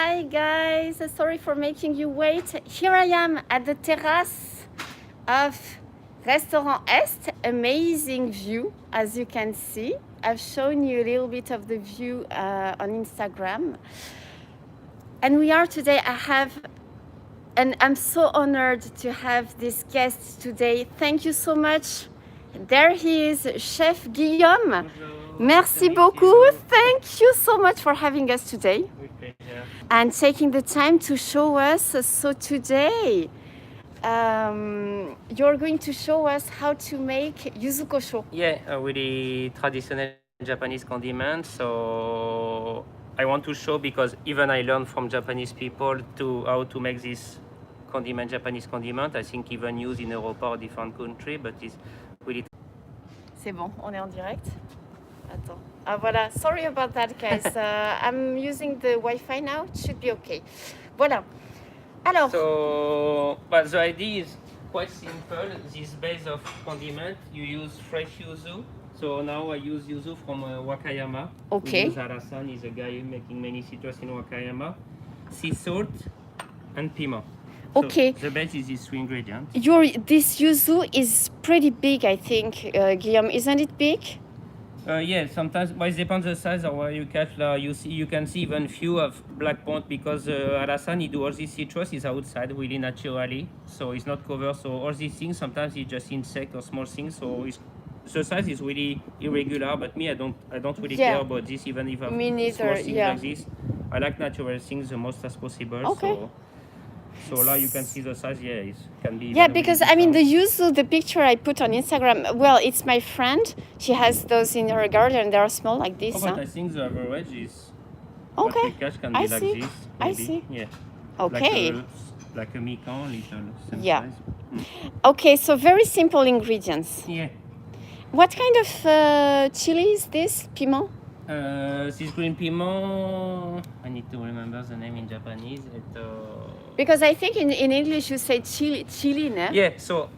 Hi guys, sorry for making you wait. Here I am at the terrace of Restaurant Est. Amazing view, as you can see. I've shown you a little bit of the view on Instagram. And we are today, and I'm so honored to have this guest today. Thank you so much. There he is, Chef Guillaume. Bonjour. Merci Nice to meet beaucoup. you. Thank you so much for having us today With pleasure. and taking the time to show us. So today, you're going to show us how to make yuzu kosho. Yeah, a really traditional Japanese condiment. So I want to show because even I learned from Japanese people to how to make this condiment, Japanese condiment. I think even used in Europe or different country, but it's really. C'est bon, on est en direct. Attends. Ah voilà, sorry about that guys. I'm using the Wi-Fi now, it should be okay. Voilà. Alors, So, but the idea is quite simple. This base of condiment, you use fresh yuzu. So now I use yuzu from Wakayama. Okay. We use Arasan, is a guy making many citrus in Wakayama. Sea salt and piment. So okay. the base is these three ingredients. This yuzu is pretty big, I think, Guillaume. Isn't it big? Yeah, sometimes, but it depends the size or where you catch. You can see even few of black point because Arasan, he do all these citrus is outside really naturally, so it's not covered. So all these things sometimes it's just insect or small things. So the size is really irregular. But me, I don't really care about this. Even if I have Me neither, small things yeah. like this, I like natural things the most as possible. Okay. So now you can see the size. Yeah, it can be. Yeah, even because really I mean the different. yuzu, the picture I put on Instagram. Well, it's my friend. She has those in her garden. They are small like this. Oh, but Huh? I think the average is. Okay, What we catch can be I like see. this. I Maybe. see. Yeah. Okay. Like a mikan, little same Yeah. size. Okay, so very simple ingredients. Yeah. What kind of chili is this? Piment? This green piment, I need to remember the name in Japanese. Because I think in English you say chili, no? Yeah, so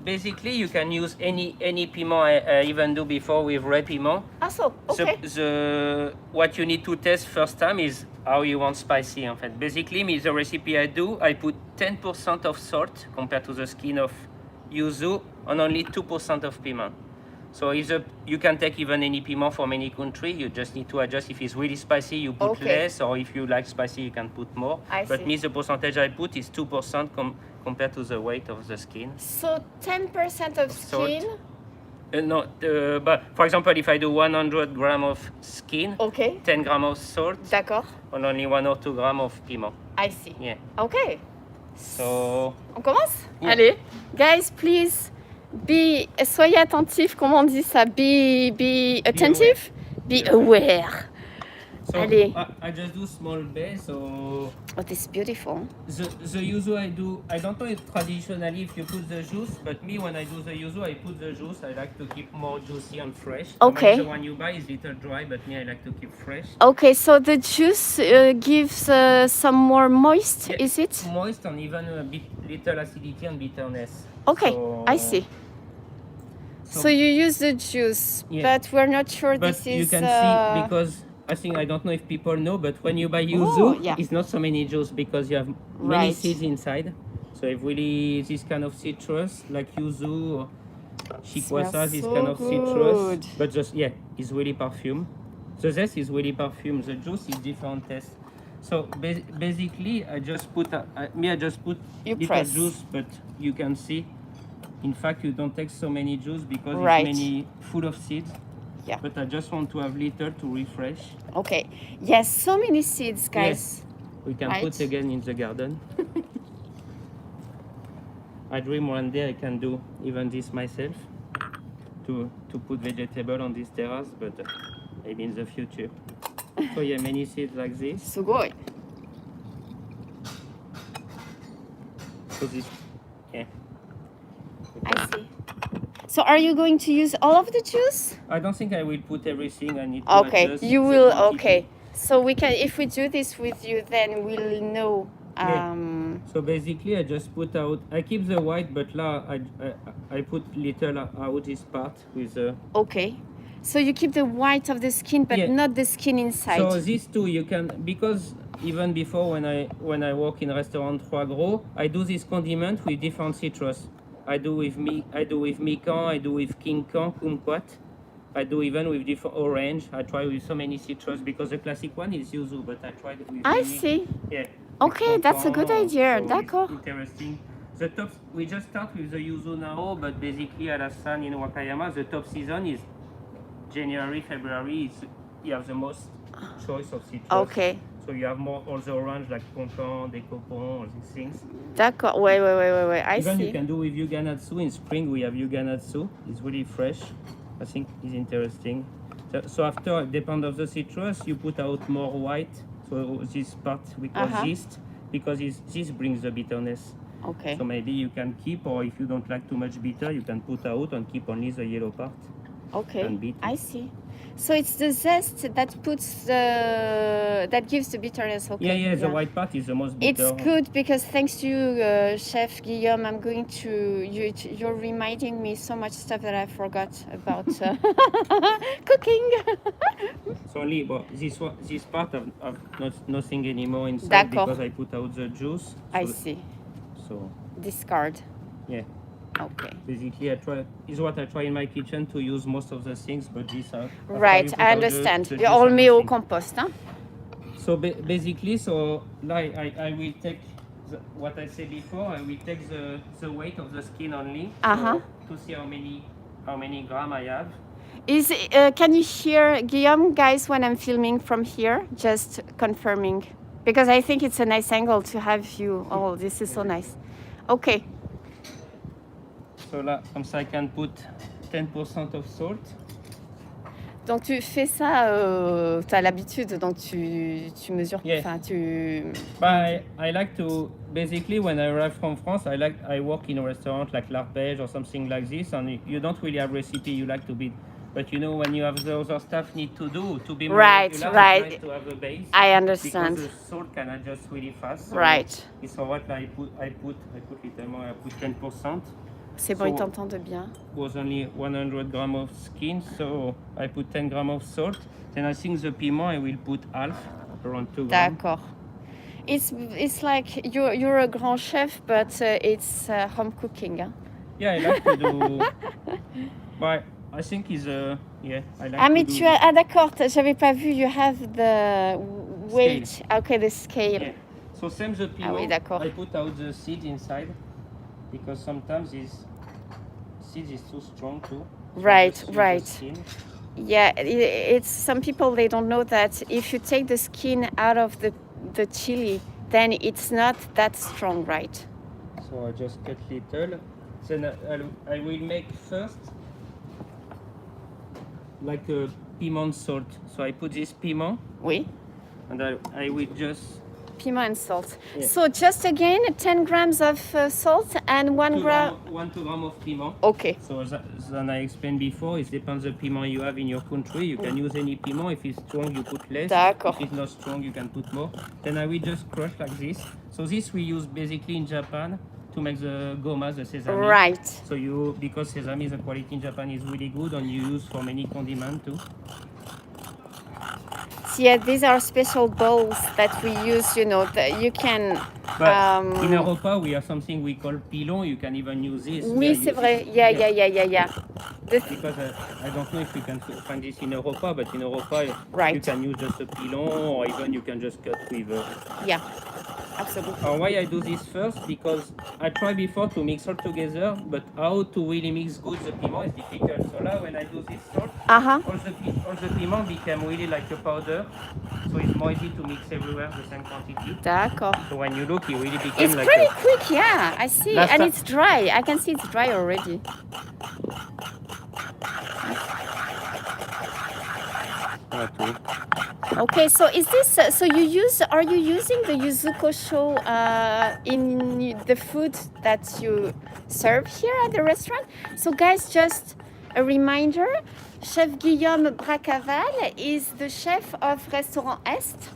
basically you can use any piment I even do before with red piment. Ah, so, okay. What you need to test first time is how you want spicy in fact. Basically, the recipe I do, I put 10% of salt compared to the skin of yuzu and only 2% of piment. So you can take even any piment from any country. You just need to adjust. If it's really spicy, you put less, or if you like spicy, you can put more. But me, the percentage I put is 2% compared to the weight of the skin. So 10% of skin? No, but for example, if I do 100 grams of skin, 10 grams of salt, D'accord. and only 1 or 2 grams of piment. I see. Yeah. Okay. So. On commence? Yeah. Allez. Guys, please. Soyez attentifs, comment on dit ça? Be attentive? Be aware. So Allez. I just do small base, so Oh, this is beautiful. the yuzu I do, I don't know if traditionally if you put the juice, but me when I do the yuzu, I put the juice. I like to keep more juicy and fresh. Okay. The one you buy is little dry, but me I like to keep fresh. Okay, so the juice gives some more moist, Yeah, is it? Moist and even a bit little acidity and bitterness. Okay, So, I see. So you use the juice, Yeah. but we're not sure But this is... you can see because I don't know if people know, but when you buy yuzu, yeah. it's not so many juice because you have many seeds inside. So if really this kind of citrus like yuzu or shikwasa, this so kind of good. citrus, but just it's really perfume. The zest is really perfume. The juice is different taste. So basically, I just put You little press. juice, but you can see. In fact, you don't take so many juice because Right. it's many full of seeds. Yeah. But I just want to have little to refresh. Okay. Yes, so many seeds, guys. We can Right. put again in the garden. I dream one day I can do even this myself to put vegetable on this terrace, but maybe in the future. So yeah, many seeds like this. すごい. So this, yeah. I see. So are you going to use all of the juice? I don't think I will put everything. I need to Okay, adjust you the will, quantity. okay. So we can, if we do this with you, then we'll know. So basically, I just put out. I keep the white, but now I put little out this part with the. Okay. So you keep the white of the skin, but Yeah. not the skin inside. So these two you can, because even before when I work in restaurant Trois Gros, I do this condiment with different citrus. I do with mikan, I do with kinkan, kumquat. I do even with different orange. I try with so many citrus because the classic one is yuzu, but I tried with I many. see. Yeah. Okay, that's a good idea. So it's D'accord. interesting. The top, we just start with the yuzu now, but basically at Asan in Wakayama, the top season is January, February. You have the most choice of citrus. Okay. So you have more all the orange like Poncan, Decopon, all these things. D'accord. Wait. I Even see. you can do with Yuganatsu. In spring we have Yuganatsu. It's really fresh. I think it's interesting. So after, depend of the citrus, you put out more white. So this part we call zest, because this brings the bitterness. Okay. So maybe you can keep, or if you don't like too much bitter, you can put out and keep only the yellow part. Okay. And beat it. I see. So it's the zest that that gives the bitterness. Okay. Yeah, the white part is the most bitter. It's good because thanks to you, Chef Guillaume, I'm going to you're reminding me so much stuff that I forgot about cooking. So only, but this part of nothing anymore inside because I put out the juice. So, I see. So Discard. yeah. Okay. Basically, is what I try in my kitchen to use most of the things, but these are right. I understand. All me au compost, huh? So basically, so like I will take what I said before. I will take the weight of the skin only to see how many gram I have. Can you hear Guillaume, guys, when I'm filming from here? Just confirming, because I think it's a nice angle to have you. Oh, this is so nice. Okay. So là, comme ça, I can put 10% of salt. Donc tu fais ça, tu as l'habitude, donc tu mesures, enfin But I like to, basically when I arrive from France, I work in a restaurant like L'Arpège or something like this, and you don't really have recipe, you like to be, but you know when you have the other stuff need to do, to be more regular, right. Nice to have a base. I understand. Because the salt can adjust really fast. So right. It's what I put little more, I put 10%. C'est bon, il t'entend bien. Was only 100 grams of skin, so I put 10 grams of salt. Then I think the piment I will put half, around 2 grams. D'accord. It's like you're a grand chef, but it's home cooking. Hein? Yeah, I like to do. But I think it's yeah. I like mais to tu do as d'accord, j'avais pas vu. You have the weight. Scale. Okay, the scale. Yeah. So same the piment. Oui, d'accord. I put out the seed inside because sometimes this seed is too strong too. So right. Yeah, it's some people, they don't know that if you take the skin out of the chili, then it's not that strong, right? So I just cut little. Then I will make first like a piment salt. So I put this piment. Oui. And I will just. Piment and salt. Yeah. So just again, 10 grams of salt and 1 gram. 2 grams of piment. Okay. So then I explained before, it depends the piment you have in your country. You can use any piment. If it's strong, you put less. D'accord. If it's not strong, you can put more. Then I will just crush like this. So this we use basically in Japan to make the goma, the sesame. Right. So because sesame, the quality in Japan is really good, and you use for many condiments too. Yeah, these are special bowls that we use, you know, you can... But in Europa, we have something we call pilon. You can even use this. Oui, c'est vrai. Yeah. Because I don't know if you can find this in Europa, but in Europa, you can use just a pilon, or even you can just cut with... Yeah, absolutely. Why I do this first? Because I tried before to mix all together, but how to really mix good the piment is difficult. So now when I do this salt, all the piment became really like a powder. So it's more easy to mix everywhere the same quantity. D'accord. So when you look, it really became like... It's pretty quick, yeah, I see. And it's dry. I can see it's dry already. Okay, so is this, are you using the YUZU KOSHO in the food that you serve here at the restaurant? So guys, just a reminder, Chef Guillaume Bracaval is the chef of Restaurant Est.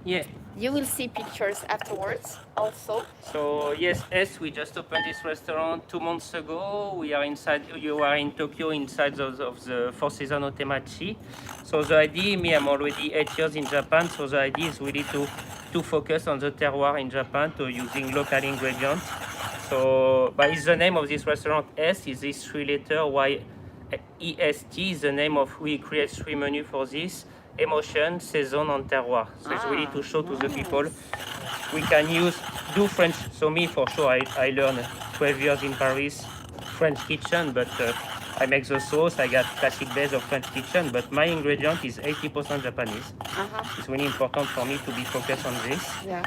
Yeah, You will see pictures afterwards also. So yes, we just opened this restaurant 2 months ago. We are inside. You are in Tokyo, inside of the Four Seasons Otemachi. So the idea, me, I'm already 8 years in Japan. So the idea is really to focus on the terroir in Japan, to using local ingredients. So, but it's the name of this restaurant. S is this 3 letter. Y EST is the name of. We create 3 menus for this: emotion, saison, and terroir. So it's really to show to the people we can do French. So me, for sure, I learned 12 years in Paris French kitchen, but I make the sauce. I got classic base of French kitchen, but my ingredient is 80% Japanese. It's really important for me to be focused on this. Yeah.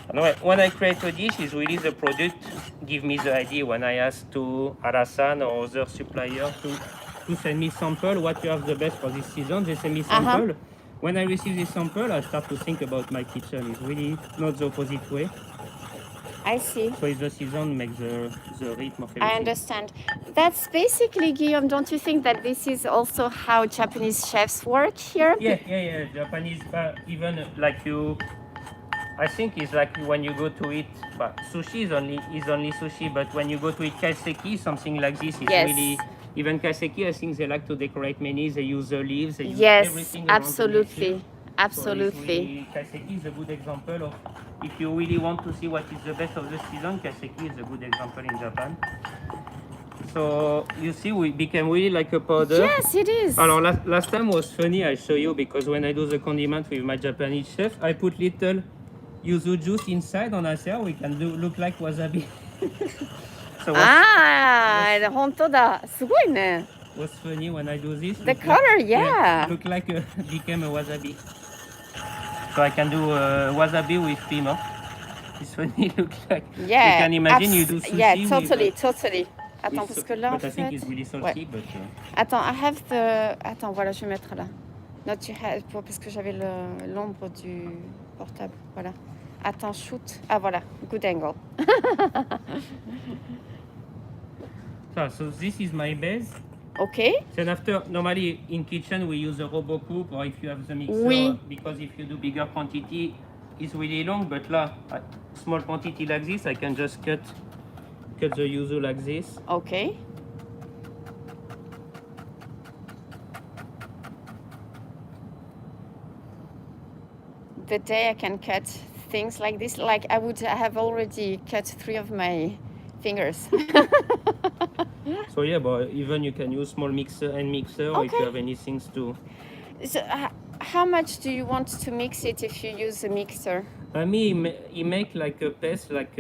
And when I create a dish, is really the product give me the idea. When I ask to Alasan or other supplier to send me sample, what you have the best for this season, they send me sample. When I receive this sample, I start to think about my kitchen. It's really not the opposite way. I see. So it's the season makes the rhythm of everything. I understand. That's basically, Guillaume, don't you think that this is also how Japanese chefs work here? Yeah. Japanese, even like you, I think it's like when you go to eat, but sushi is only sushi, but when you go to eat kaiseki, something like this is really, even kaiseki, I think they like to decorate menus, they use the leaves, they use everything. Absolutely. Absolutely. So really, kaiseki is a good example of, if you really want to see what is the best of the season, kaiseki is a good example in Japan. So you see, we became really like a powder. Yes, it is. Alors last time was funny, I show you, because when I do the condiment with my Japanese chef, I put little yuzu juice inside, and I say, we can look like wasabi. So本当だ。すごいね。was funny when I do this. The color, look like became a wasabi. So I can do wasabi with piment. It's funny, look like. You can imagine you do sushi. Yeah, totally. Attends, parce que là, en fait... I think it's really salty, but... Attends, I have the... Attends, voilà, je vais mettre là. Not you have... Parce que j'avais l'ombre du portable. Voilà. Attends, shoot. Ah, voilà. Good angle. So this is my base. Okay. Then after, normally in kitchen we use a robot coupe, or if you have the mixer, because if you do bigger quantity, it's really long. But là, small quantity like this, I can just cut the yuzu like this. Okay. The day I can cut things like this, like I would have already cut 3 of my fingers. So yeah, but even you can use small mixer, or if you have anything to... So, how much do you want to mix it if you use a mixer? He make like a paste, like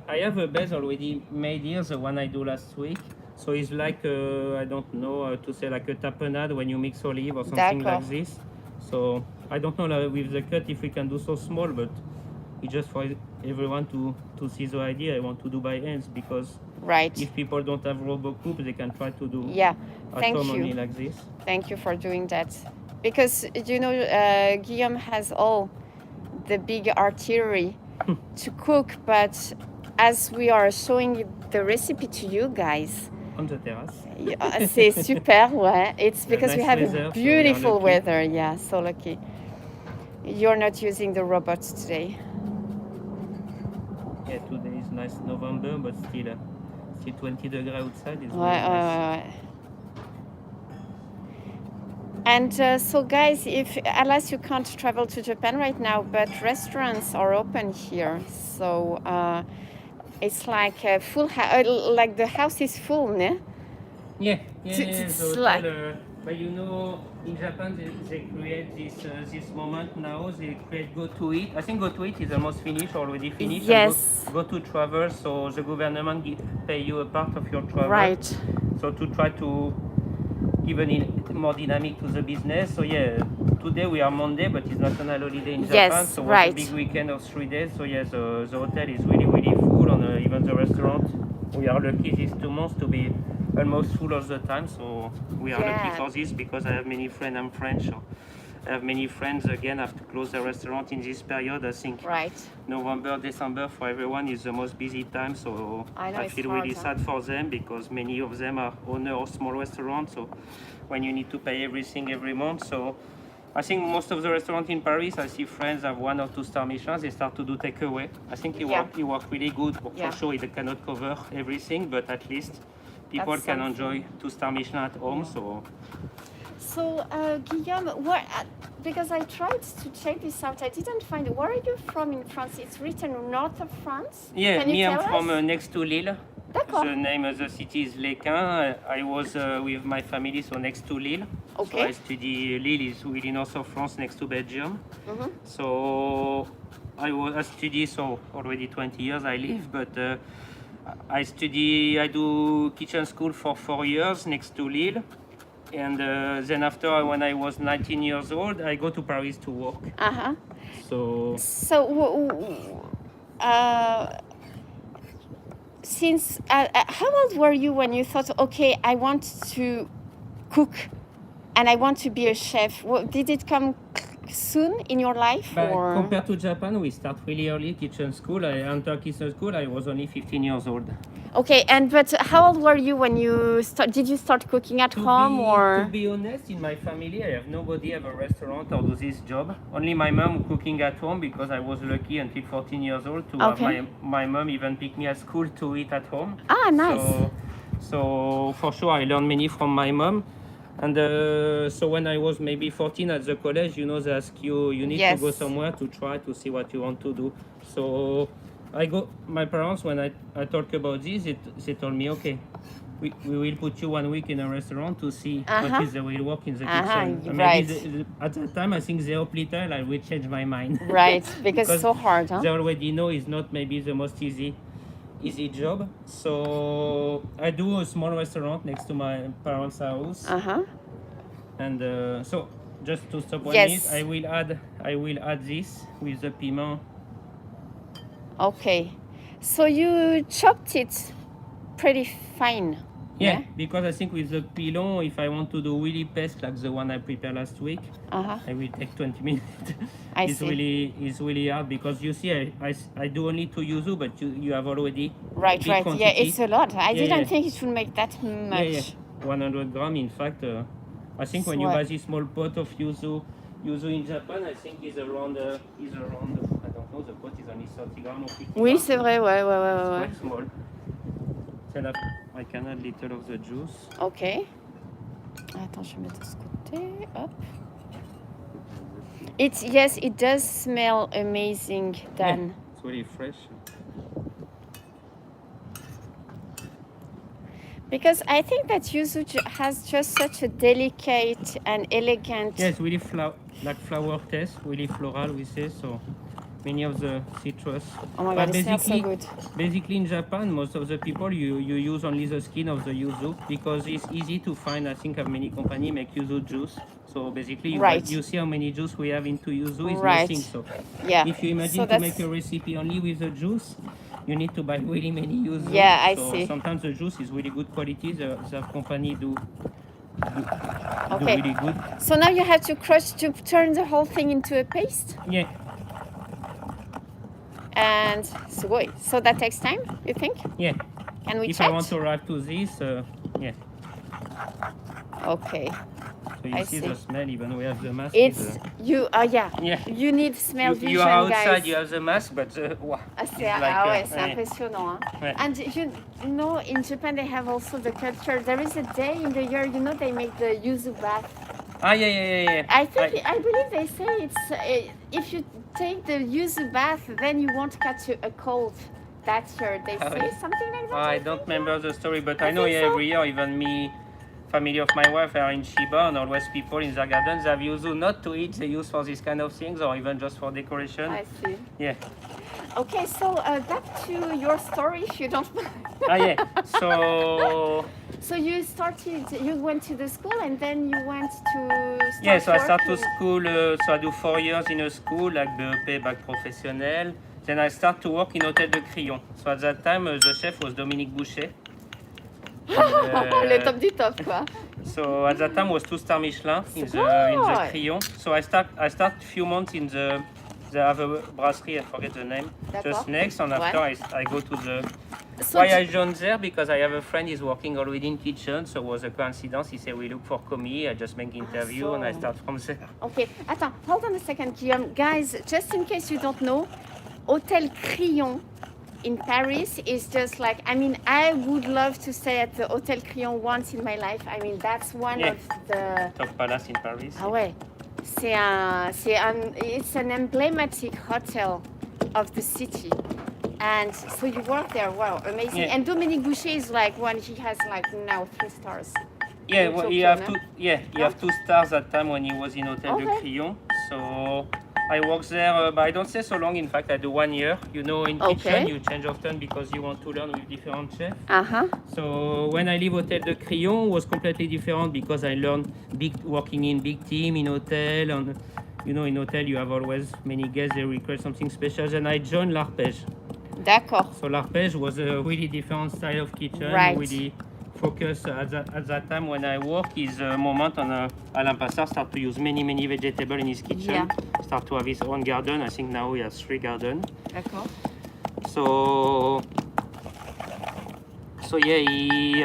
I have a base already made here, the one I do last week. So it's like, I don't know to say, like a tapenade when you mix olive or something like this. So I don't know with the cut if we can do so small, but it's just for everyone to see the idea. I want to do by hands, because if people don't have robot coupe, they can try to do at home only like this. Thank you for doing that. Because, you know, Guillaume has all the big artillery to cook, but as we are showing the recipe to you guys, on the terrace. C'est super, ouais. It's because we have weather, beautiful weather. Yeah, so lucky. You're not using the robots today. Yeah, today is nice November, but still 20 degrees outside. It's nice. And so guys, unless you can't travel to Japan right now, but restaurants are open here. So it's like a full like the house is full, ne? Yeah. It's so like... but you know, in Japan they create this moment now. They create Go to Eat. I think Go to Eat is almost finished, already finished. Yes. Go to travel. So the government pay you a part of your travel. Right. So to try to give more dynamic to the business. So yeah, today we are Monday, but it's national holiday in Japan. So it's a big weekend of 3 days. So yeah, the hotel is really full, and even the restaurant. We are lucky these 2 months to be almost full all the time. So we are lucky for this, because I have many friends. I'm French. So I have many friends again have to close the restaurant in this period. I think November, December for everyone is the most busy time. So I feel really sad for them, because many of them are owners of small restaurants. So when you need to pay everything every month, so I think most of the restaurants in Paris, I see friends have 1 or 2 star Michelin, they start to do takeaway. I think it work really good. For sure, it cannot cover everything, but at least people can enjoy 2 star Michelin at home. So, Guillaume, because I tried to check this out, I didn't find it. Where are you from in France? It's written north of France. Yeah, Can you I'm tell from us? next to Lille. D'accord. The name of the city is Lesquin. I was with my family, so next to Lille. Okay. So I study. Lille is really north of France, next to Belgium. Mm-hmm. So I study. So already 20 years I live, but I do kitchen school for 4 years next to Lille, and then after, when I was 19 years old, I go to Paris to work. Uh-huh. So since how old were you when you thought, okay, I want to cook and I want to be a chef? Did it come soon in your life? Or? Compared to Japan, we start really early kitchen school. I entered kitchen school, I was only 15 years old. Okay, but how old were you when you did you start cooking at home? To be honest, in my family, I have nobody have a restaurant or do this job. Only my mom cooking at home, because I was lucky until 14 years old to have my mom even pick me at school to eat at home. Ah, nice. So for sure, I learned many from my mom. And so when I was maybe 14 at the college, they ask you need to go somewhere to try to see what you want to do. So my parents, when I talk about this, they told me, okay, we will put you 1 week in a restaurant to see what is the real work in the kitchen. Right. At that time, I think they hope little I will change my mind. Right, because it's so hard, huh? They already know it's not maybe the most easy job. So I do a small restaurant next to my parents' house. And so just to stop 1 minute, I will add this with the piment. Okay, so you chopped it pretty fine. Yeah, because I think with the pilon, if I want to do really paste like the one I prepared last week, I will take 20 minutes. It's really hard, because you see, I do only 2 yuzu, but you have already right. Quantity. Yeah, it's a lot. I didn't think it would make that much. Yeah, 100 grams. In fact, I think when you buy this small pot of yuzu in Japan, I think is around. I don't know. The pot is only 30 grams or 50 Oui, grams. c'est vrai. Ouais. It's quite small. Then I can add little of the juice. Ok. Attends, je vais mettre de ce côté. Hop. It does smell amazing, Dan. Yeah, it's really fresh. Because I think that yuzu has just such a delicate and elegant. Yes, really flower taste, really floral, we say, so many of the citrus. Oh my God, it smells so good. Basically in Japan, most of the people, you use only the skin of the yuzu, because it's easy to find. I think many companies make yuzu juice. So basically, you see how many juice we have into yuzu is nothing. So if you imagine to make a recipe only with the juice, you need to buy really many yuzu. Yeah, I see. Sometimes the juice is really good quality. The company do okay. Really good. So now you have to crush to turn the whole thing into a paste? Yeah. And so that takes time, you think? Yeah. Can we if check? I want to arrive to this, yeah. Okay. So you see the smell, even we have the mask. You need smell vision, you are outside, guys. you have the mask, but wow. C'est impressionnant. Hein? And you know, in Japan they have also the culture. There is a day in the year, they make the yuzu bath. Yeah. I believe they say it's if you take the yuzu bath, then you won't catch a cold that year. They say something like that. I don't remember the story, but I know every year, even me, family of my wife are in Shiba, and always people in their gardens have yuzu not to eat, they use for this kind of things, or even just for decoration. I see. Yeah. Okay, so back to your story, if you don't mind. So you went to the school, and then you went to so I start to school, so I do 4 years in a school, like BEP, bac professionnel. Then I start to work in Hôtel de Crillon. So at that time, the chef was Dominique Boucher. Le top du top, quoi. So at that time was 2 star Michelin in the Crillon. So I start few months in the They have a brasserie, I forget the name, just next, and after I go to the... So Why I joined there? Because I have a friend who's working already in kitchen, so it was a coincidence. He said, we look for commis, I just make interview, and I start from there. Okay, attends, hold on a second, Guillaume. Guys, just in case you don't know, Hotel Crillon in Paris is just like, I mean, I would love to stay at the Hotel Crillon once in my life. I mean, that's one of the... Top Palace in Paris. Ah ouais, it's an emblematic hotel of the city. And so you work there, wow, amazing. Yeah. And Dominique Boucher is like one, he has like now 3 stars. Yeah, well, he have two stars that time when he was in Hotel de Crillon. So I work there, but I don't stay so long. In fact, I do 1 year. You know, in kitchen, you change often because you want to learn with different chefs. So when I leave Hotel de Crillon, was completely different because I learned working in big team in hotel. And you know, in hotel, you have always many guests, they request something special. And I joined L'Arpège. D'accord. So L'Arpège was a really different style of kitchen. Right. Really focus at that time when I work is a moment on Alain Passard start to use many vegetables in his kitchen. Yeah. Start to have his own garden. I think now he has 3 gardens. D'accord. So yeah,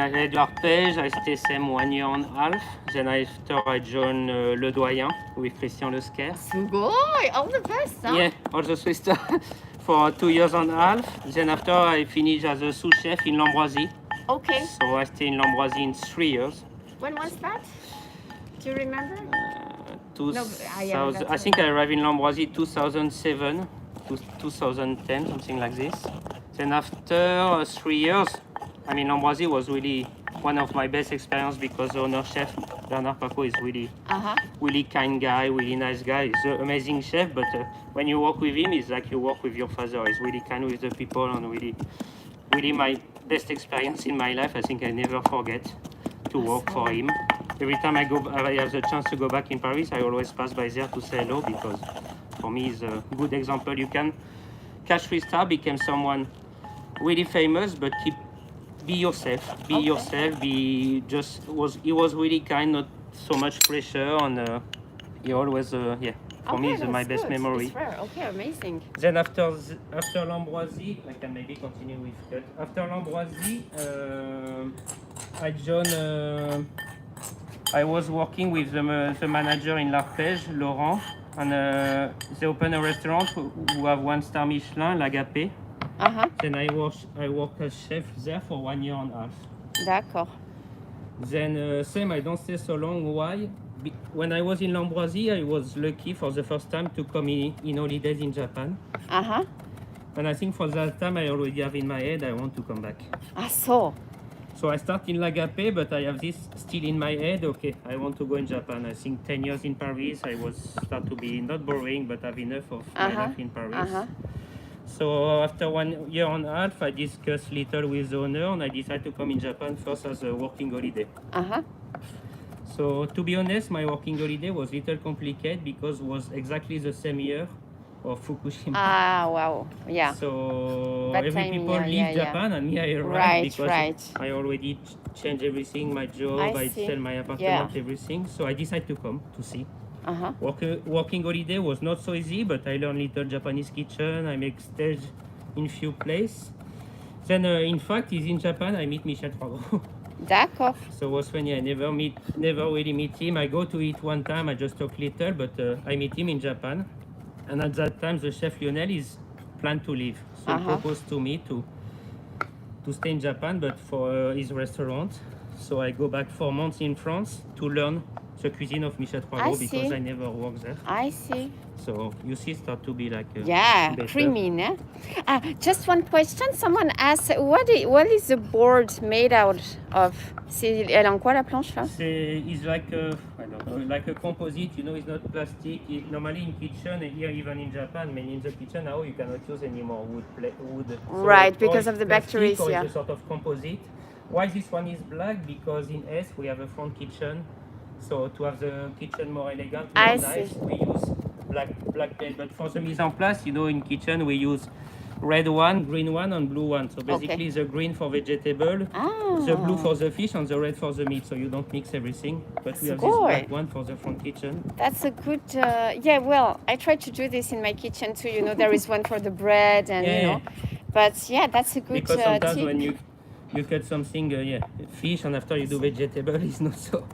I had L'Arpège. I stayed same 1 year and a half. Then after I joined Le Doyen with Christian Lesquer. Sugoi, all the best, huh? Yeah, also Swiss star for 2 years and a half. Then after I finished as a sous chef in L'Ambroisie. Okay. So I stayed in L'Ambroisie in 3 years. When was that? Do you remember? I think I arrived in L'Ambroisie 2007 to 2010, something like this. Then after 3 years, I mean, L'Ambroisie was really one of my best experiences because the owner chef, Bernard Paco, is really kind guy, really nice guy. He's an amazing chef, but when you work with him, it's like you work with your father. He's really kind with the people and really my best experience in my life. I think I never forget to work for him. Every time I have the chance to go back in Paris, I always pass by there to say hello because for me it's a good example. You can catch 3 star, become someone really famous, but be yourself. He was really kind, not so much pressure, and he always for me, it's my best memory. Okay, amazing. Then after L'Ambroisie, I can maybe continue with that. After L'Ambroisie, I joined. I was working with the manager in L'Arpège, Laurent, and they opened a restaurant who have 1-star Michelin, L'Agapé. Then I worked as chef there for 1 year and a half. D'accord. Then same, I don't stay so long. Why? When I was in L'Ambroisie, I was lucky for the first time to come in holidays in Japan. And I think for that time, I already have in my head, I want to come back. So I start in L'Agapé, but I have this still in my head. Okay, I want to go in Japan. I think 10 years in Paris, I was start to be not boring, but have enough of my life in Paris. So after 1 year and a half, I discussed little with the owner, and I decided to come in Japan first as a working holiday. So to be honest, my working holiday was a little complicated because it was exactly the same year of Fukushima. Wow, yeah. So That every time, people leave Japan and me I arrived because I already changed everything, my job, I sell my apartment, everything. So I decided to come to see. Working holiday was not so easy, but I learned little Japanese kitchen. I make stage in few places. Then in fact, is in Japan I meet Michel Troisgros. D'accord. So it was funny. I never really meet him. I go to eat one time. I just talk little, but I meet him in Japan. And at that time, the chef Lionel is planned to leave. So he proposed to me to stay in Japan, but for his restaurant. So I go back 4 months in France to learn the cuisine of Michel Troisgros because I never worked there. I see. So you see, start to be like creamy, né? Just one question. Someone asked, what is the board made out of? Elle en quoi la planche là? It's like like a composite. You know, it's not plastic. Normally in kitchen, here even in Japan, many in the kitchen now you cannot use any more wood. Right, because of the bacteria. It's a sort of composite. Why this one is black? Because in S we have a front kitchen. So to have the kitchen more elegant, more nice, we use black paint. But for the mise en place, you know, in kitchen we use red one, green one, and blue one. So basically, the green for vegetable, the blue for the fish, and the red for the meat. So you don't mix everything. But we have this black one for the front kitchen. That's a good, yeah, well, I try to do this in my kitchen too. You know, there is one for the bread and, you know. But yeah, that's a good because sometimes tip. when you cut something, fish, and after you do vegetable, it's not so.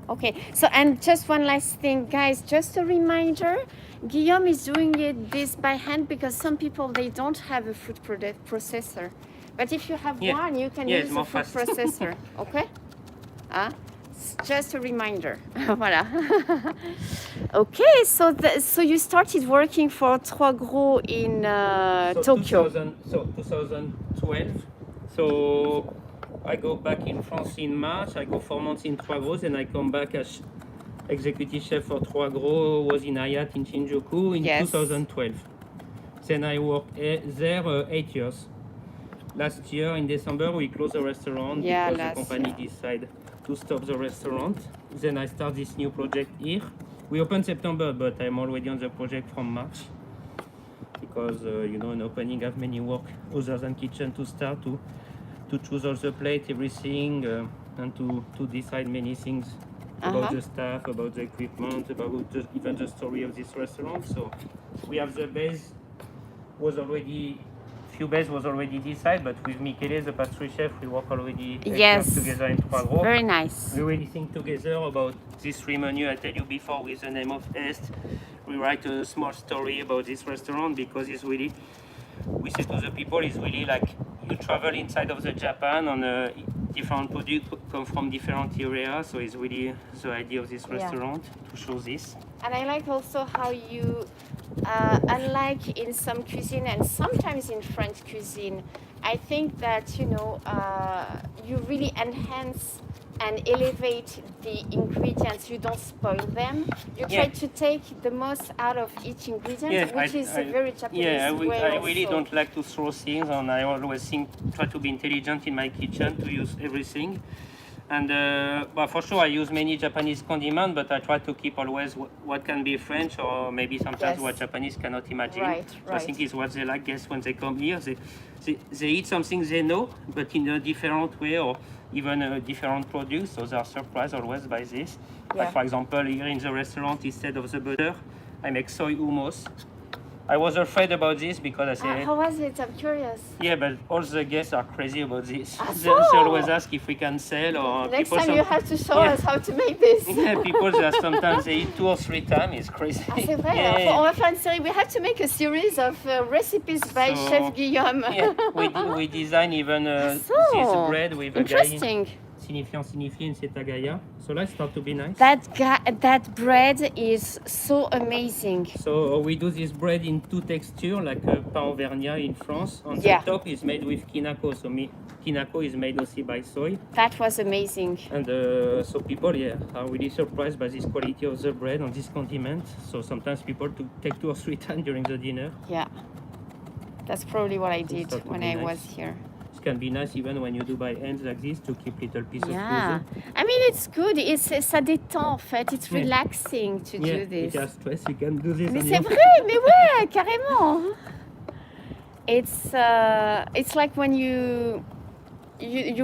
Okay, so and just one last thing, guys, just a reminder, Guillaume is doing this by hand because some people, they don't have a food processor. But if you have one, you can use a food processor, okay? It's just a reminder. Voilà. Okay, so you started working for Trois Gros in Tokyo. 2012. So I go back in France in March. I go 4 months in Trois Gros, and I come back as executive chef for Trois Gros. Was in Hayat in Shinjuku in 2012. Then I worked there 8 years. Last year in December we closed the restaurant because the company decided to stop the restaurant. Then I start this new project here. We opened September, but I'm already on the project from March because you know, an opening have many work other than kitchen to start to choose all the plate, everything, and to decide many things about the staff, about the equipment, about even the story of this restaurant. So we have the base was already. Few base was already decided, but with Michele, the pastry chef, we work already together in Trois Gros. Very nice. We really think together about this 3 menu I tell you before with the name of Est. We write a small story about this restaurant because it's really, we say to the people, it's really like you travel inside of the Japan on different products come from different areas. So it's really the idea of this restaurant to show this. And I like also how you, unlike in some cuisine and sometimes in French cuisine, I think that, you know, you really enhance and elevate the ingredients. You don't spoil them. You try to take the most out of each ingredient, which is a very Japanese way. I really don't like to throw things, and I always try to be intelligent in my kitchen to use everything. And but for sure, I use many Japanese condiments, but I try to keep always what can be French or maybe sometimes what Japanese cannot imagine. So I think it's what they like. Guess when they come here, they eat something they know, but in a different way or even a different produce. So they are surprised always by this. Like for example, here in the restaurant, instead of the butter, I make soy hummus. I was afraid about this because I said... how was it? I'm curious. Yeah, but all the guests are crazy about this. They always ask if we can sell or... Next time you have to show us how to make this. Yeah, people sometimes they eat 2 or 3 times. It's crazy. C'est vrai. On va faire une série. We have to make a series of recipes by Chef Guillaume. We design even this bread with a guy. Signifié in Setagaya. So let's start to be nice. That bread is so amazing. So we do this bread in 2 textures, like pain auvergnat in France. On the top is made with kinako. So kinako is made also by soy. That was amazing. And so people are really surprised by this quality of the bread and this condiment. So sometimes people take 2 or 3 times during the dinner. Yeah. That's probably what I did when I was here. Can be nice even when you do by hands like this to keep little pieces of I mean, it's good. Ça détend en fait. It's relaxing to do this. If you have stress, you can do this. Mais c'est vrai, mais ouais, carrément. It's like when you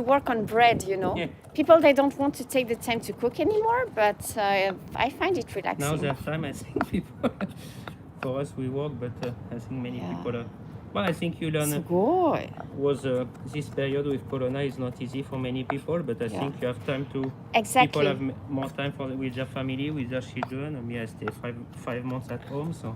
work on bread, you know. People, they don't want to take the time to cook anymore, but I find it relaxing. Now there's time, I think people. For us, we work, but I think many people are. Well, I think you learn this period with Corona is not easy for many people, but I think you have time to people have more time with their family, with their children. I mean, I stay 5 months at home, so.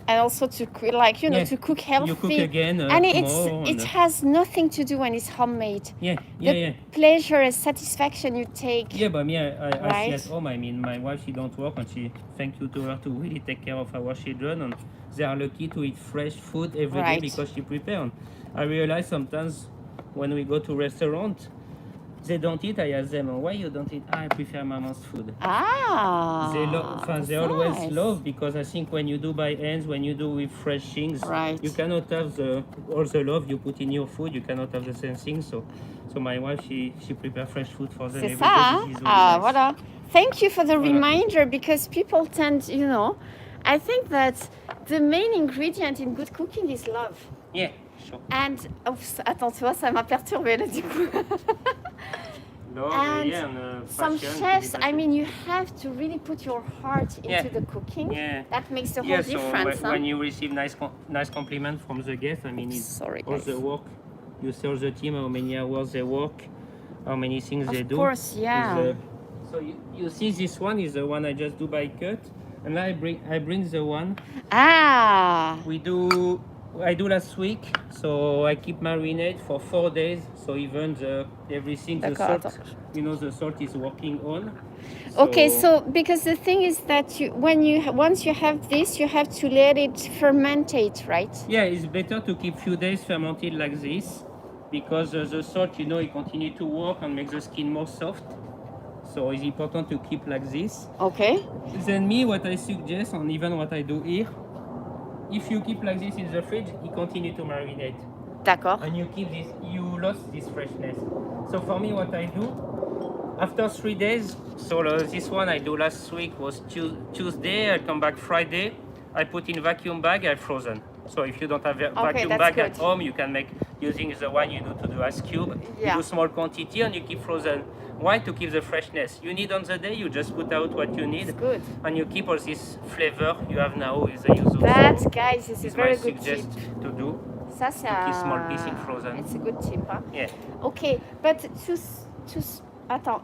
And also to to cook healthy. You cook again, and it has nothing to do when it's homemade. The pleasure and satisfaction you take. Yeah, but me, I see at home. I mean, my wife, she don't work, and she thank you to her to really take care of our children, and they are lucky to eat fresh food every day because she prepares. I realize sometimes when we go to restaurant, they don't eat. I ask them, why you don't eat? I prefer mama's food. They always love, because I think when you do by hands, when you do with fresh things, you cannot have all the love you put in your food. You cannot have the same thing. So my wife, she prepares fresh food for them every day. Voilà. Thank you for the reminder, because people tend, I think that the main ingredient in good cooking is love. Yeah, sure. And, oops, attends, tu vois, ça m'a perturbé là du coup. No, And yeah, some passion, chefs, I passion. mean, you have to really put your heart into Yeah. the cooking. Yeah. That makes the Yeah, whole so difference. when you receive nice compliment from the guests, I mean, Oops, it's sorry, all guys. the work. You tell the team how many hours they work, how many things they do. Of course, yeah. So you see, this one is the one I just do by cut, and I bring the one Ah, I do last week. So I keep marinade for 4 days. So even everything, the d'accord, salt, attends. you know, the salt is working on. Okay, so because the thing is that once you have this, you have to let it fermentate, right? Yeah, it's better to keep few days fermented like this, because the salt, you know, it continue to work and make the skin more soft. So it's important to keep like this. Okay. Then me, what I suggest, and even what I do here, if you keep like this in the fridge, it continue to marinate. D'accord. And you keep this, you lost this freshness. So for me, what I do, after 3 days, so this one I do last week was Tuesday, I come back Friday, I put in vacuum bag, I frozen. So if you don't have a vacuum that's bag good. at home, you can make using the one you do to do ice cube. Yeah. You do small quantity and you keep frozen. Why? To keep the freshness. You need on the day, you just put out what you need. It's good. And you keep all this flavor you have now with the yuzu. That, So guys, is a it's very my good tip. suggest to do. Ça, c'est To keep small piece in frozen. It's a good tip, huh? Yeah. Okay, but attends,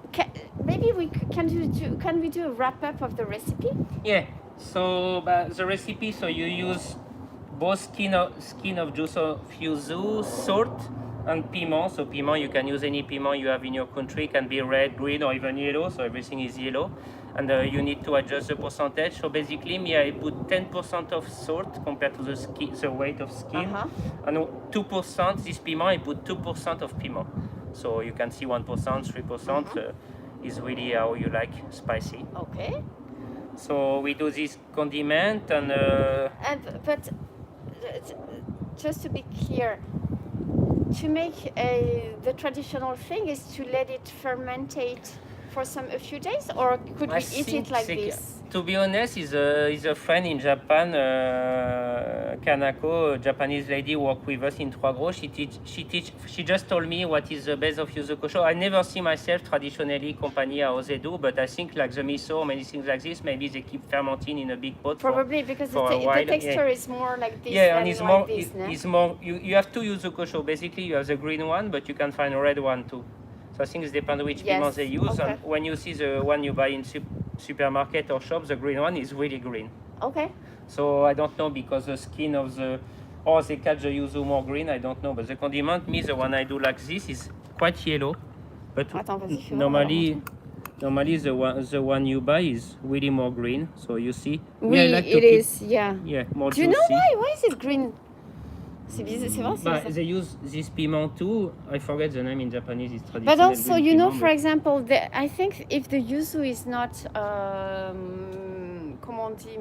maybe can we do a wrap up of the recipe? Yeah. So the recipe, so you use both skin of juice of yuzu, salt, and piment. So piment, you can use any piment you have in your country. It can be red, green, or even yellow. So everything is yellow. And you need to adjust the percentage. So basically, me, I put 10% of salt compared to the weight of skin. And 2%, this piment, I put 2% of piment. So you can see 1%, 3% is really how you like spicy. Okay. So we do this condiment But just to be clear, to make the traditional thing is to let it fermentate for a few days, or could we eat it like this? To be honest, is a friend in Japan, Kanako, a Japanese lady, work with us in Trois Gros. She just told me what is the base of YUZU KOSHO. I never see myself traditionally company how they do, but I think like the miso, many things like this, maybe they keep fermenting in a big pot. Probably because the texture is more like this. Yeah, than and it's like more. this, It's more. You have two YUZU KOSHO. Basically, you have the green one, but you can find a red one too. So I think it depends which piment they use. Okay. And when you see the one you buy in supermarket or shop, the green one is really green. Okay. So I don't know, because the skin of or they catch the yuzu more green, I don't know. But the condiment, me, the one I do like this is quite yellow. But normally the one you buy is really more green. So you see. Oui, like it is. Yeah. Yeah, more Do juicy. you know why? Why is it green? C'est bizarre. They use this piment too. I forget the name in Japanese. It's traditional. But also, you know, for but example, I think if the yuzu is not, comment on dit,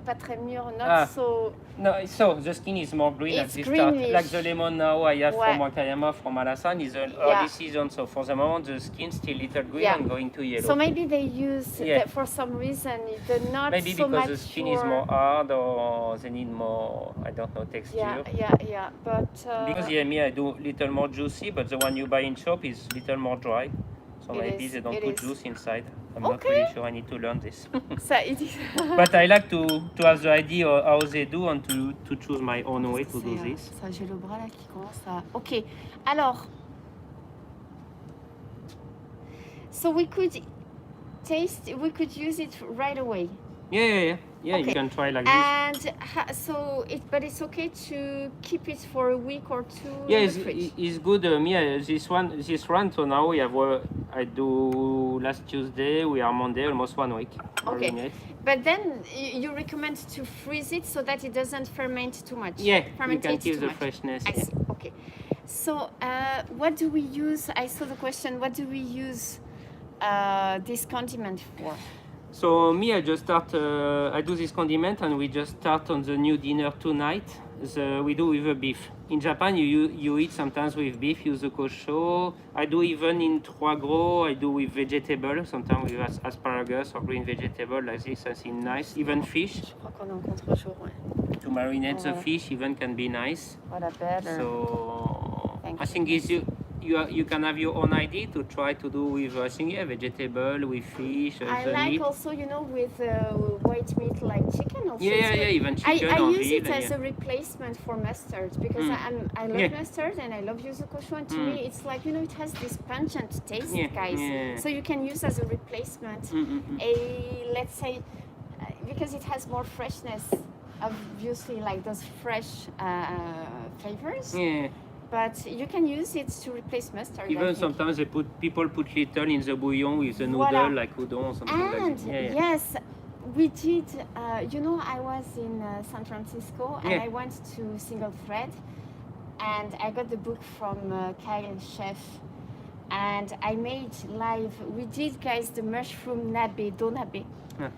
pas très mûr, not so. No, so the skin is more green at It's this start. greenish. Like the lemon now I have from Wakayama, from Alasan, is early season. So for the moment, the skin still little green and going to yellow. So maybe they use that for some reason. They're not maybe so because mature. the skin is more hard, or they need more, I don't know, texture. Yeah. But because me, I do little more juicy, but the one you buy in shop is little more dry. So maybe they don't put juice inside. I'm not really sure. I need to learn this. But I like to have the idea of how they do and to choose my own way to do this. Ça, j'ai le bras là qui commence à. Ok. Alors. So we could use it right away. Yeah. Okay. You can try like this. And but it's okay to keep it for a week or two. Yeah, in the fridge. It's good. This one. So now we have. I do last Tuesday. We are Monday, almost 1 week. Okay. But then you recommend to freeze it so that it doesn't ferment too much. Yeah, you can keep the freshness. I see. Okay. So what do we use? I saw the question. What do we use this condiment for? So me, I just start. I do this condiment, and we just start on the new dinner tonight. We do with the beef. In Japan, you eat sometimes with beef, YUZU KOSHO. I do even in Trois Gros. I do with vegetable, sometimes with asparagus or green vegetable like this. I think nice. Even fish. Je crois qu'on est en contre-jour, ouais. To marinate the Oh. fish even can be nice. What a better. So Thank I think is you can have your own idea to try to do with I think vegetable with fish. I the like meat. also, you know, with white meat like chicken also. Yeah, it's yeah, good. yeah. Even chicken I or use it veal, as yeah. a replacement for mustard because I love Yeah. mustard and I love yuzu kosho, and to me it's like, you know, it has this pungent taste, Yeah, guys. yeah. So you can use as a replacement let's say because it has more freshness, obviously, like those fresh flavors. Yeah. But you can use it to replace mustard. I Even think. sometimes people put little in the bouillon with the noodle Voilà. like udon or something And like that. Yeah, yeah. yes, we did. You know, I was in San Francisco and Yeah. I went to Single Thread, and I got the book from Kyle Chef, and I made live. We did, guys, the mushroom nabe, do nabe. Yeah.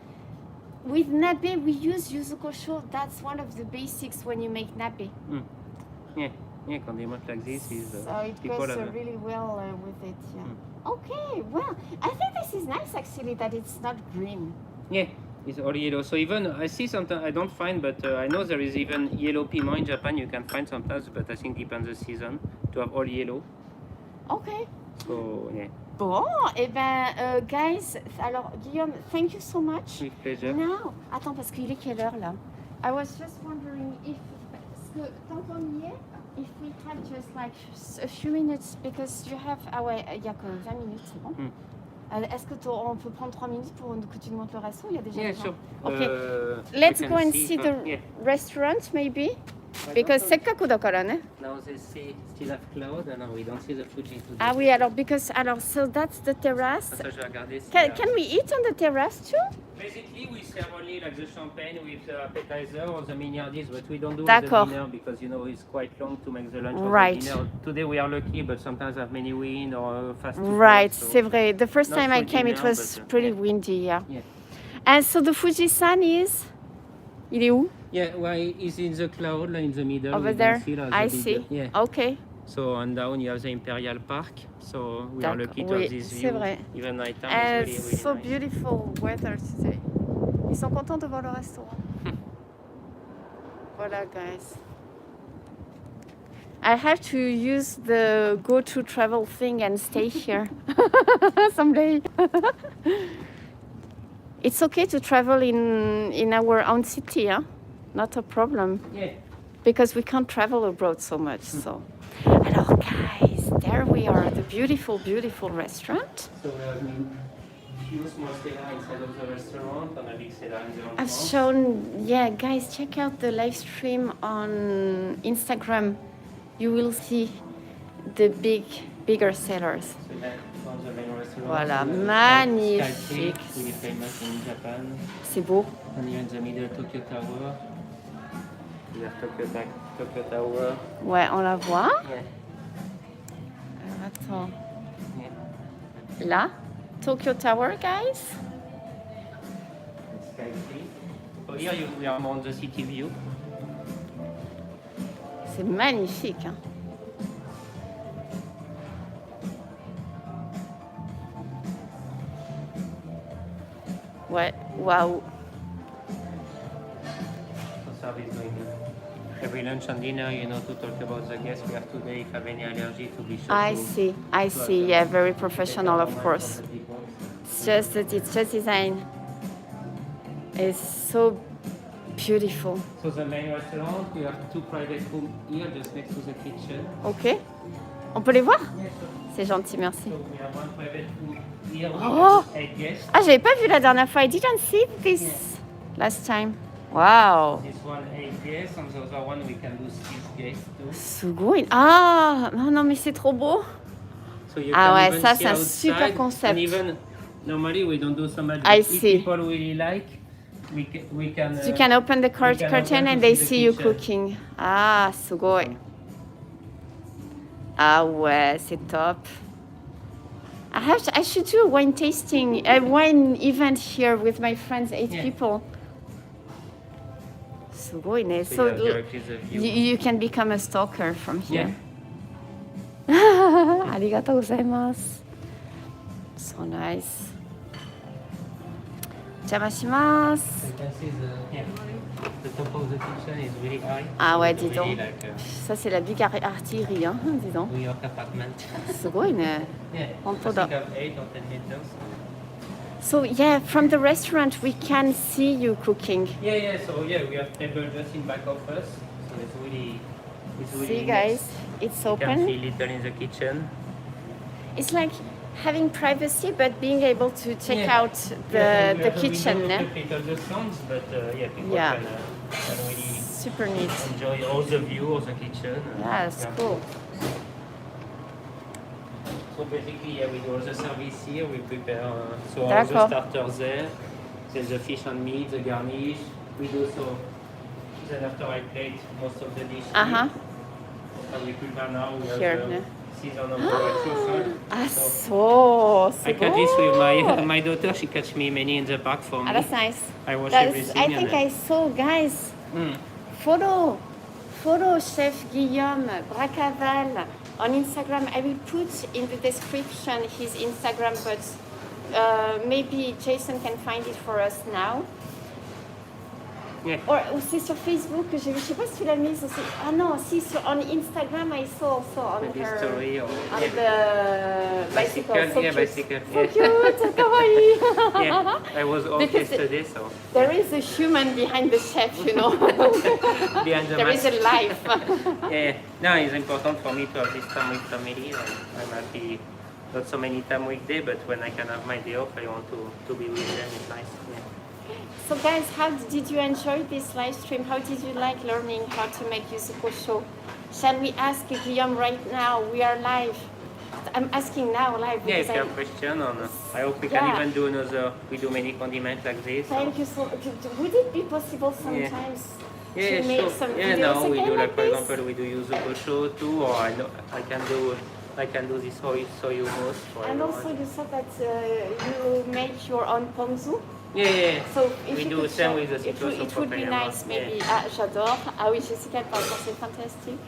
With nabe, we use yuzu kosho. That's one of the basics when you make nabe. Yeah. Yeah, condiment like this is So it people goes have really well with it. Yeah. Okay. Well, I think this is nice actually that it's not green. Yeah, it's all yellow. So even I see sometimes I don't find, but I know there is even yellow piment in Japan. You can find sometimes, but I think depends the season to have all yellow. Okay. So yeah, Bon, eh ben, guys, alors Guillaume, thank you so much. with pleasure. Now, attends, parce qu'il est quelle heure là? I was just wondering if, parce que tant qu'on y est, if we have just like a few minutes, because you have, ah ouais, il y a que 20 minutes, c'est bon. Est-ce que on peut prendre 3 minutes pour que tu nous montres le resto? Il y a déjà Yeah, des gens. sure. Okay, We let's can go and see the yeah. restaurant maybe, because せっかくだからね。 Now they see still have cloud, and we don't see the Fuji today. Ah oui, alors so that's the terrace. Ça, je vais regarder si Can we eat on the terrace too? Basically, we serve only like the champagne with the appetizer or the mignardis, but we don't do D'accord. the dinner because you know it's quite long to make the lunch Right. or the dinner. Today we are lucky, but sometimes have many wind or fast. Right, so c'est vrai. The first not time I for came, it dinner, was but, pretty yeah. windy, yeah. Yeah. And so the Fuji-san is? Il est où? Yeah, well, it's in the cloud, like in the middle. Over we there? don't see, like, the I big- see. Yeah. Okay. So and down you have the Imperial Park. So we are lucky to Oui, have this c'est view. vrai. Even nighttime And is really so nice. beautiful weather today. Ils sont contents de voir le restaurant. Voilà, guys. I have to use the go-to travel thing and stay here someday. It's okay to travel in our own city, huh? Not a problem. Yeah. Because we can't travel abroad so much. So, alors guys, there we are, the beautiful, beautiful restaurant. So we have few small cellar inside of the restaurant and a big cellar in the I've front. shown, yeah, guys, check out the live stream on Instagram. You will see the bigger cellars. So that was the main restaurant. Voilà, So we have magnifique. Sky Tree, really famous in Japan. C'est beau. And here in the middle, Tokyo Tower. We have Tokyo Tower. Ouais, on la voit. Yeah. Alors, attends. Yeah. Là, Tokyo Tower, guys. And Sky Tree. So here we are more on the city view. C'est magnifique. Hein. Ouais, waouh. So service going on. Every lunch and dinner, you know, to talk about the guests we have today, if have any allergy to be sure I to- see, to I have see. them Yeah, very take professional, a of moment course. for the people. It's just that it's just design. It's so beautiful. So the main restaurant, we have 2 private rooms here, just next to the kitchen. Ok. On peut les voir? Yes, sir. C'est gentil, merci. So we have 1 private room here with Oh! 8 guests. Ah, j'avais pas vu la dernière fois. I didn't see this last time. Wow. This one 8 guests, and the other one we can do 6 guests too. すごい。Ah, non, non, mais c'est trop beau. So you Ah can ouais, even ça, see c'est un outside, super concept. And even normally we don't do so much. I but if see. people really like, we can. You can open the we can curtain open and to they see the see you kitchen. cooking. Ah, すごい. Ah ouais, c'est top. I should do a wine tasting, a wine event here with my friends, 8 Yeah. people. すごいね. So So you have directly the view. you can become a stalker from Yeah. here. ありがとうございます. So nice. Jamashimasu. You can see the top of the kitchen is really high. Ah ouais, It's dis donc. really like Ça, c'est la big artillerie, hein, dis donc. New York apartment. すごいね。 Yeah, 本 I 当だ。 think of 8 or 10 meters. So yeah, from the restaurant we can see you cooking. Yeah, so yeah, we have table just in back of us. So it's really See nice. guys, it's You can open. see little in the kitchen. It's like having privacy but being able to check Yeah. out Yeah, the we have a kitchen. window eh? to take all the sounds, but yeah, people Yeah. can really Super neat. enjoy all the view of the kitchen. Yeah, it's cool. So basically, yeah, we do all the service here. We prepare so all the D'accord. starters there. There's the fish and meat, the garnish. We do so. Then after I plate most of the dish. Uh-huh. And we prepare now. We have Here, the yeah. season of the white truffle. Ah, So so I catch this with my daughter. She catch me many in the park for me. Ah, that's nice. I watch That's, everything. I think I saw, guys, follow Chef Guillaume Bracaval on Instagram. I will put in the description his Instagram, but maybe Jason can find it for us now. Yeah. Or c'est sur Facebook que j'ai vu. Je sais pas si tu l'as mise aussi. Ah non, si on Instagram I saw also on Maybe her story or on the bicycle. So yeah, cute. bicycle. So Yeah. cute, kawaii. Yeah, I was off Because yesterday, so there is a human behind the chef, you know. behind the There is mask. a life. Yeah, no, it's important for me to have this time with family. I'm happy, not so many time weekday, but when I can have my day off, I want to be with them. It's nice. Yeah. So guys, how did you enjoy this live stream? How did you like learning how to make YUZU KOSHO? Shall we ask Guillaume right now? We are live. I'm asking now live Yeah, because if you have question, I hope we can even do another. We do many condiments like this. Thank you so much. Would it be possible sometimes Yeah, to make sure. some Yeah, videos no, we again do like for this? example we do YUZU KOSHO too, or I can do this soy hummus for And everyone. also you said that you make your own ponzu. Yeah. So if We you do could the same share- with the it citrus would, it would be papaya. nice maybe. Yeah. Ah, j'adore. Ah oui, Jessica elle parle français, fantastique.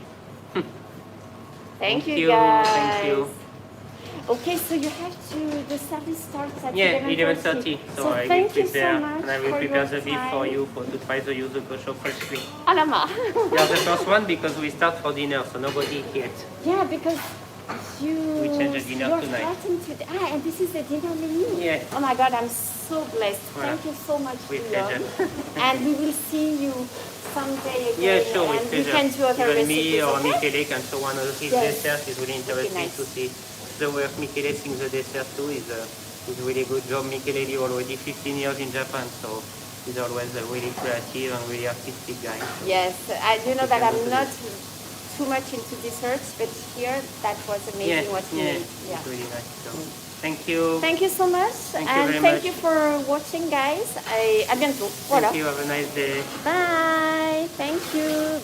Thank you you, guys. thank you. Okay, so you have to, the service starts at Yeah, 11:30. 11:30. So I will thank you so prepare much and I will for prepare your the beef time. for you to try the YUZU KOSHO freshly. À la main. You are the first one because we start for dinner, so nobody yet. Yeah, because we change the dinner you're tonight. starting today. Ah, and this is the dinner menu. Yeah. Oh my God, I'm so blessed. Voilà. Thank you so much, With Guillaume. pleasure. And we will see you someday again. Yeah, sure, with and we pleasure. can do other Even recipes. me or Okay? Michele can show one of his Yes. desserts. It's really interesting nice. to see the way Michele sings the dessert too. Is really good job. Michele live already 15 years in Japan, so he's always a really creative and really artistic guy. Yes, you know that can I'm do not this. too much into desserts, but here that was amazing what you made. Yeah. It's really nice. So, thank you. Thank you so much, Thank you and very thank much. you for watching, guys. À bientôt. Voilà. Thank you. Have a nice day. Bye. Thank you.